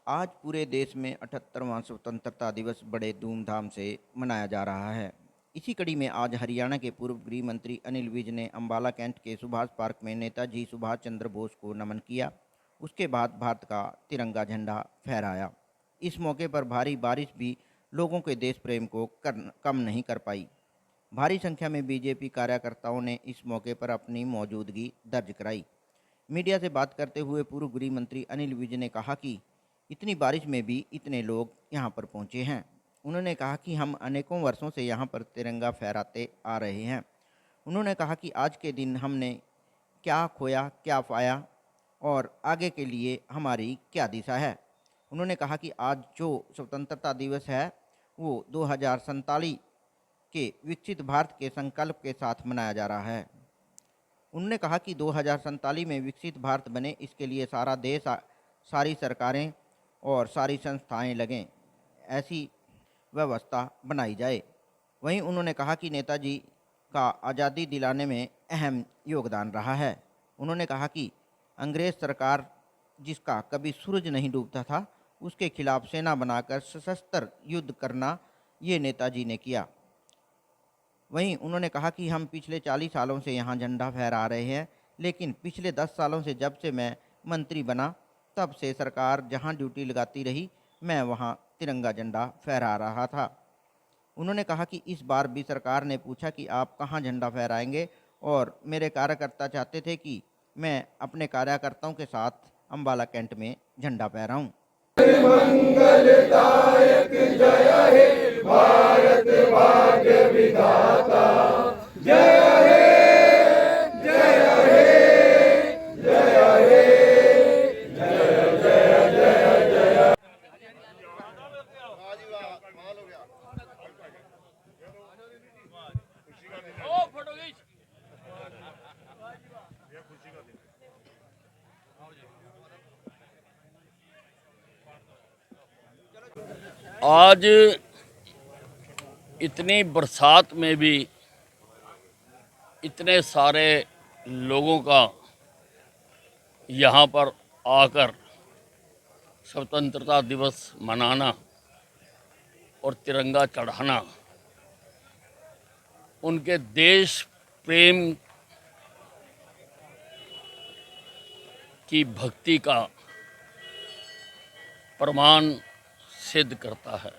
आज पूरे देश में 78वां स्वतंत्रता दिवस बड़े धूमधाम से मनाया जा रहा है। इसी कड़ी में आज हरियाणा के पूर्व गृह मंत्री अनिल विज ने अंबाला कैंट के सुभाष पार्क में नेताजी सुभाष चंद्र बोस को नमन किया। उसके बाद भारत का तिरंगा झंडा फहराया। इस मौके पर भारी बारिश भी लोगों के देश प्रेम को कम नहीं कर पाई। भारी संख्या में बीजेपी कार्यकर्ताओं ने इस मौके पर अपनी मौजूदगी दर्ज कराई। मीडिया से बात करते हुए पूर्व गृह मंत्री अनिल विज ने कहा कि इतनी बारिश में भी इतने लोग यहाँ पर पहुँचे हैं। उन्होंने कहा कि हम अनेकों वर्षों से यहाँ पर तिरंगा फहराते आ रहे हैं। उन्होंने कहा कि आज के दिन हमने क्या खोया, क्या पाया और आगे के लिए हमारी क्या दिशा है। उन्होंने कहा कि आज जो स्वतंत्रता दिवस है वो 2047 के विकसित भारत के संकल्प के साथ मनाया जा रहा है। उन्होंने कहा कि 2047 में विकसित भारत बने, इसके लिए सारा देश, सारी सरकारें और सारी संस्थाएं लगें, ऐसी व्यवस्था बनाई जाए। वहीं उन्होंने कहा कि नेताजी का आज़ादी दिलाने में अहम योगदान रहा है। उन्होंने कहा कि अंग्रेज सरकार जिसका कभी सूरज नहीं डूबता था, उसके खिलाफ सेना बनाकर सशस्त्र युद्ध करना ये नेताजी ने किया। वहीं उन्होंने कहा कि हम पिछले 40 सालों से यहाँ झंडा फहरा रहे हैं, लेकिन पिछले 10 सालों से जब से मैं मंत्री बना तब से सरकार जहाँ ड्यूटी लगाती रही, मैं वहाँ तिरंगा झंडा फहरा रहा था। उन्होंने कहा कि इस बार भी सरकार ने पूछा कि आप कहाँ झंडा फहराएंगे और मेरे कार्यकर्ता चाहते थे कि मैं अपने कार्यकर्ताओं के साथ अंबाला कैंट में झंडा फहराऊं। मंगलदायक जय हे भारत भाग्य विधाता, जय हे जय हे जय हे जय जय जय जय। आज इतनी बरसात में भी इतने सारे लोगों का यहाँ पर आकर स्वतंत्रता दिवस मनाना और तिरंगा चढ़ाना उनके देश प्रेम की भक्ति का प्रमाण सिद्ध करता है।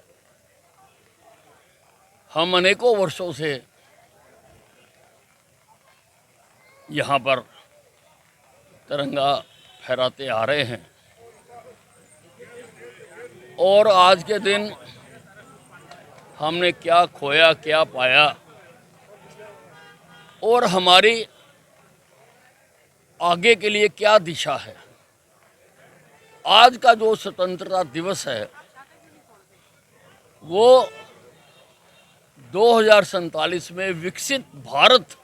हम अनेकों वर्षों से यहाँ पर तिरंगा फहराते आ रहे हैं और आज के दिन हमने क्या खोया, क्या पाया और हमारी आगे के लिए क्या दिशा है। आज का जो स्वतंत्रता दिवस है वो 2047 में विकसित भारत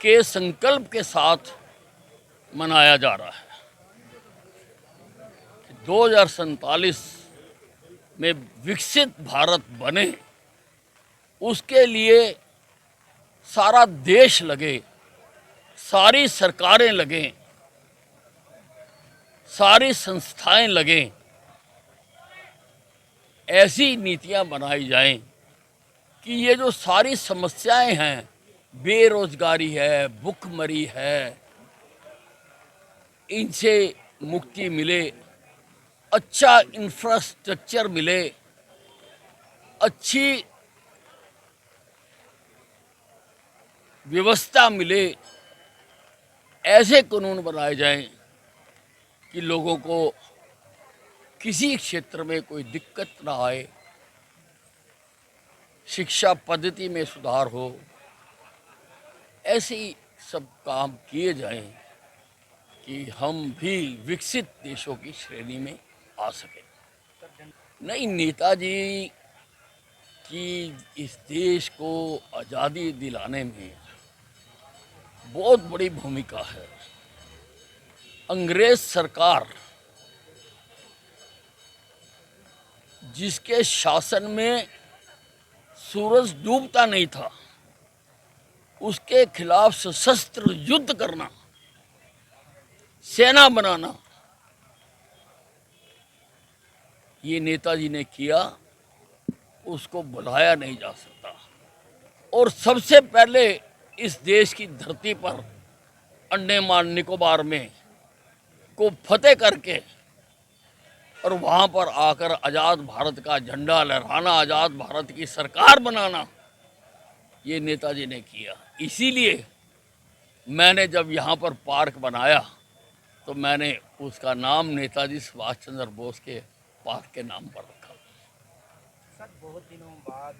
के संकल्प के साथ मनाया जा रहा है। 2047 में विकसित भारत बने, उसके लिए सारा देश लगे, सारी सरकारें लगें, सारी संस्थाएं लगें, ऐसी नीतियां बनाई जाएं कि ये जो सारी समस्याएं हैं, बेरोजगारी है, भुखमरी है, इनसे मुक्ति मिले, अच्छा इंफ्रास्ट्रक्चर मिले, अच्छी व्यवस्था मिले, ऐसे कानून बनाए जाएं कि लोगों को किसी क्षेत्र में कोई दिक्कत ना आए, शिक्षा पद्धति में सुधार हो, ऐसे सब काम किए जाएं कि हम भी विकसित देशों की श्रेणी में आ सकें। नहीं, नेताजी की इस देश को आज़ादी दिलाने में बहुत बड़ी भूमिका है। अंग्रेज सरकार जिसके शासन में सूरज डूबता नहीं था, उसके खिलाफ सशस्त्र युद्ध करना, सेना बनाना, ये नेताजी ने किया, उसको भुलाया नहीं जा सकता। और सबसे पहले इस देश की धरती पर अंडमान निकोबार में को फतेह करके और वहाँ पर आकर आज़ाद भारत का झंडा लहराना, आज़ाद भारत की सरकार बनाना, ये नेताजी ने किया। इसीलिए मैंने जब यहाँ पर पार्क बनाया तो मैंने उसका नाम नेताजी सुभाष चंद्र बोस के पार्क के नाम पर रखा। सर, बहुत दिनों बाद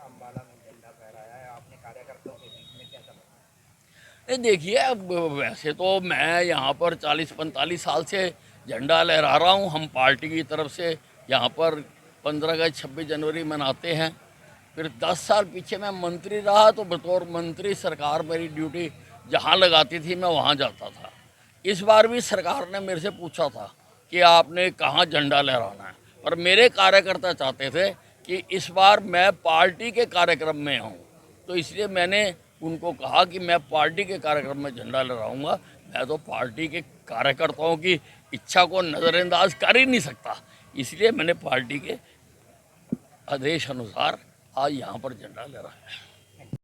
अम्बाला में झंडा फहराया है आपने कार्यकर्ताओं के बीच में, कैसा लगा? ये देखिए, अब वैसे तो मैं यहाँ पर 40-45 साल से झंडा लहरा रहा हूँ। हम पार्टी की तरफ से यहाँ पर 15 अगस्त 26 जनवरी मनाते हैं। फिर 10 साल पीछे मैं मंत्री रहा, तो बतौर मंत्री सरकार मेरी ड्यूटी जहाँ लगाती थी मैं वहाँ जाता था। इस बार भी सरकार ने मेरे से पूछा था कि आपने कहाँ झंडा लहराना है, और मेरे कार्यकर्ता चाहते थे कि इस बार मैं पार्टी के कार्यक्रम में हूँ, तो इसलिए मैंने उनको कहा कि मैं पार्टी के कार्यक्रम में झंडा लहराऊंगा। मैं तो पार्टी के कार्यकर्ताओं की इच्छा को नज़रअंदाज कर ही नहीं सकता, इसलिए मैंने पार्टी के आदेश अनुसार आज यहाँ पर झंडा लहराया है।